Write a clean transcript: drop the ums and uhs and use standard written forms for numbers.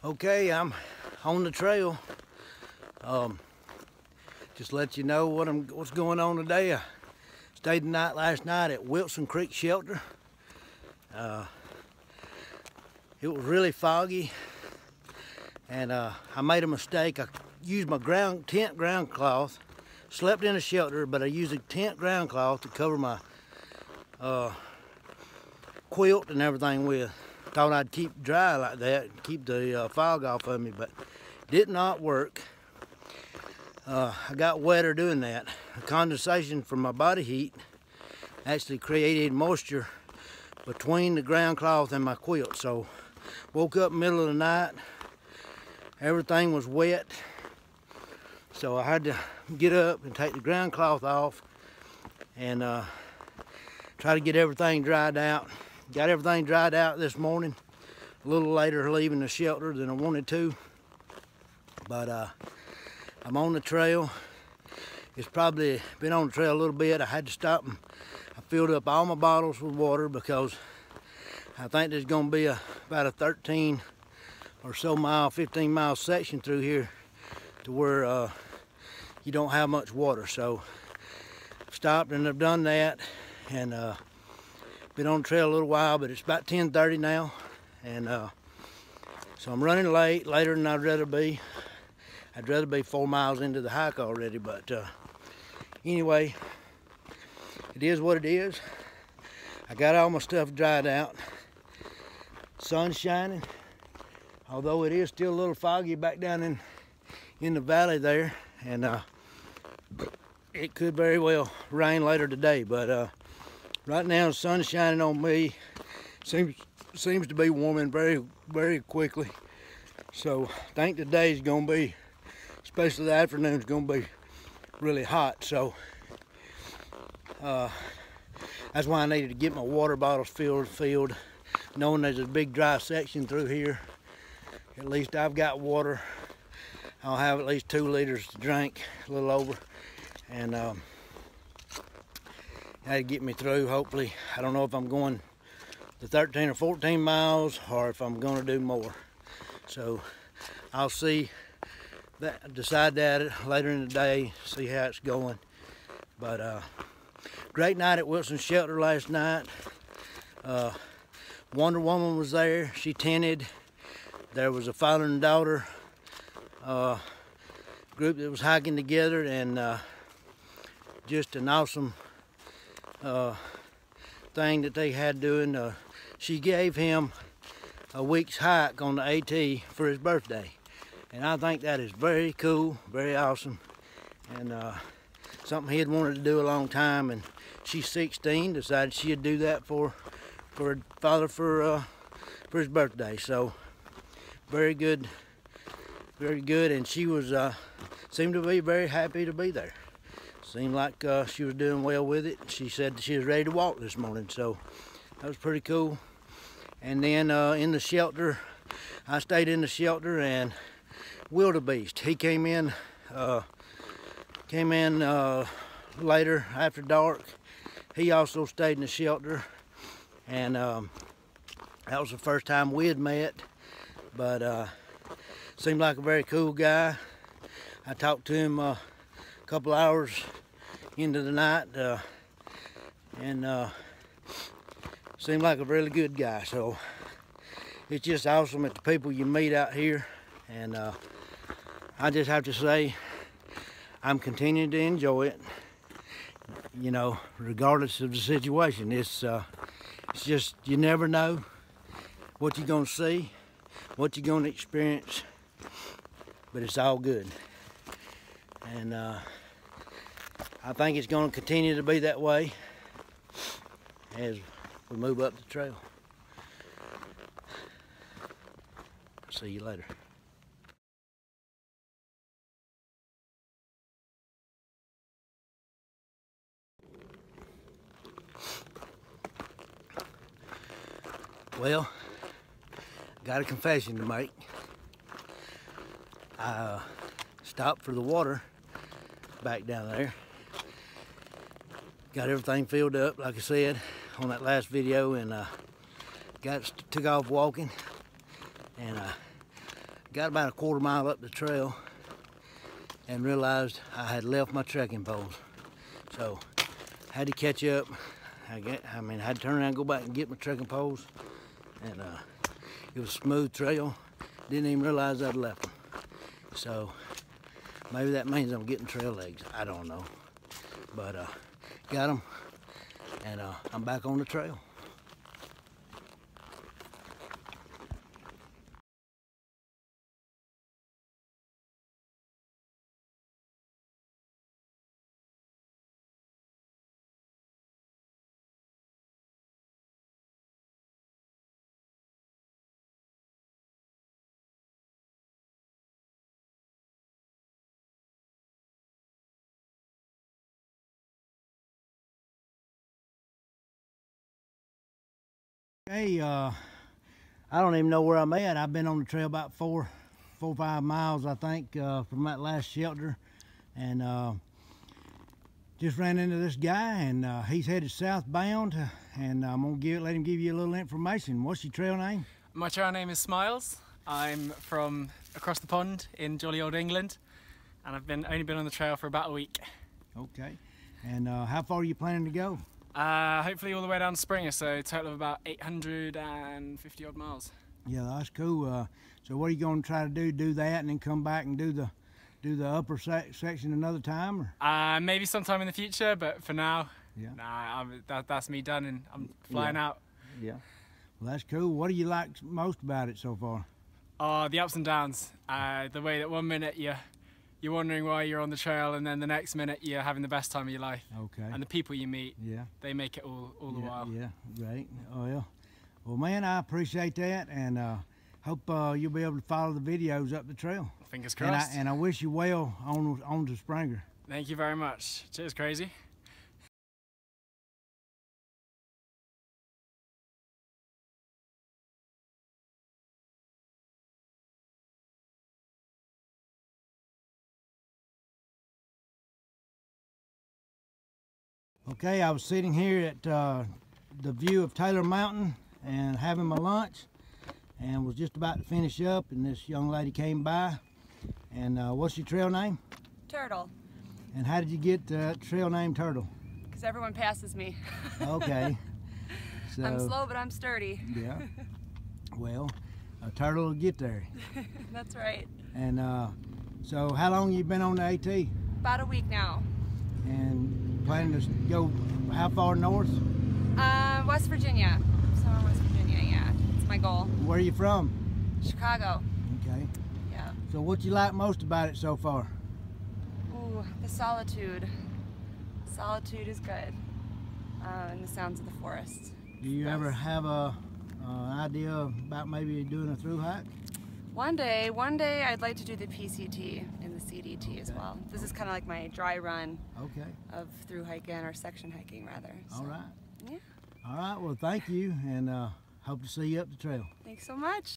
Okay, I'm on the trail. Just let you know what's going on today. I stayed the night last night at Wilson Creek Shelter. It was really foggy, and I made a mistake. I used my tent ground cloth. Slept in a shelter, but I used a tent ground cloth to cover my quilt and everything with. Thought I'd keep dry like that, keep the fog off of me, but did not work. I got wetter doing that. The condensation from my body heat actually created moisture between the ground cloth and my quilt. So woke up middle of the night, everything was wet. So I had to get up and take the ground cloth off and try to get everything dried out. Got everything dried out this morning, a little later leaving the shelter than I wanted to. But I'm on the trail. It's probably been on the trail a little bit. I had to stop and I filled up all my bottles with water because I think there's gonna be about a 13 or so mile, 15 mile section through here to where you don't have much water. So I've stopped and I've done that, and been on the trail a little while, but it's about 10:30 now, and so I'm running later than I'd rather be. I'd rather be 4 miles into the hike already, but anyway, it is what it is. I got all my stuff dried out. Sun's shining, although it is still a little foggy back down in the valley there, and it could very well rain later today, but right now the sun's shining on me. Seems to be warming very, very quickly. So I think today's gonna be, especially the afternoon's gonna be really hot. So that's why I needed to get my water bottles filled, knowing there's a big dry section through here. At least I've got water. I'll have at least 2 liters to drink, a little over, and that'll get me through, hopefully. I don't know if I'm going the 13 or 14 miles or if I'm gonna do more. So I'll decide that later in the day, see how it's going. But great night at Wilson Shelter last night. Wonder Woman was there, she tented. There was a father and daughter group that was hiking together, and just an awesome thing that they had doing. She gave him a week's hike on the AT for his birthday, and I think that is very cool, very awesome, and something he had wanted to do a long time. And she's 16, decided she'd do that for her father for his birthday. So very good, and she was seemed to be very happy to be there. Seemed like she was doing well with it. She said she was ready to walk this morning, so that was pretty cool. And then in the shelter, I stayed in the shelter, and Wildebeest, he came in later after dark. He also stayed in the shelter, and that was the first time we had met, but seemed like a very cool guy. I talked to him a couple hours into the night, and seemed like a really good guy. So it's just awesome at the people you meet out here, and I just have to say I'm continuing to enjoy it, you know, regardless of the situation. It's just, you never know what you're gonna see, what you're gonna experience, but it's all good. And I think it's going to continue to be that way as we move up the trail. See you later. Well, got a confession to make. I stopped for the water back down there. Got everything filled up, like I said on that last video, and took off walking, and got about a quarter mile up the trail and realized I had left my trekking poles. So had to catch up. I had to turn around and go back and get my trekking poles. And it was a smooth trail. Didn't even realize I'd left them. So maybe that means I'm getting trail legs. I don't know. But got them, and I'm back on the trail. Hey, I don't even know where I'm at. I've been on the trail about 4 or 5 miles, I think, from that last shelter, and just ran into this guy, and he's headed southbound, and I'm gonna let him give you a little information. What's your trail name? My trail name is Smiles. I'm from across the pond in jolly old England, and I've only been on the trail for about a week. Okay, and how far are you planning to go? Hopefully all the way down to Springer, so a total of about 850 odd miles. Yeah, that's cool. So what are you going to try to do? Do that and then come back and do the upper section another time? Or? Maybe sometime in the future, but for now, yeah. Nah, that's me done, and I'm flying out. Yeah. Well, that's cool. What do you like most about it so far? Oh, the ups and downs. The way that 1 minute you're wondering why you're on the trail, and then the next minute you're having the best time of your life. Okay. And the people you meet, yeah, they make it all the while. Yeah, great. Oh, yeah. Well, man, I appreciate that, and hope you'll be able to follow the videos up the trail. Fingers crossed. And I wish you well on to Springer. Thank you very much. Cheers, Crazy. Okay, I was sitting here at the view of Taylor Mountain and having my lunch, and was just about to finish up, and this young lady came by. And what's your trail name? Turtle. And how did you get the trail name Turtle? Because everyone passes me. Okay. So, I'm slow, but I'm sturdy. Yeah. Well, a turtle will get there. That's right. And so how long you been on the AT? About a week now. And planning to go how far north? West Virginia. Somewhere in West Virginia, yeah. It's my goal. Where are you from? Chicago. Okay. Yeah. So what you like most about it so far? Ooh, the solitude. Solitude is good. And the sounds of the forest. Do you ever have an idea about maybe doing a through hike? One day I'd like to do the PCT and the CDT as well. This is kind of like my dry run of through hiking, or section hiking rather. So, all right. Yeah. All right, well thank you, and hope to see you up the trail. Thanks so much.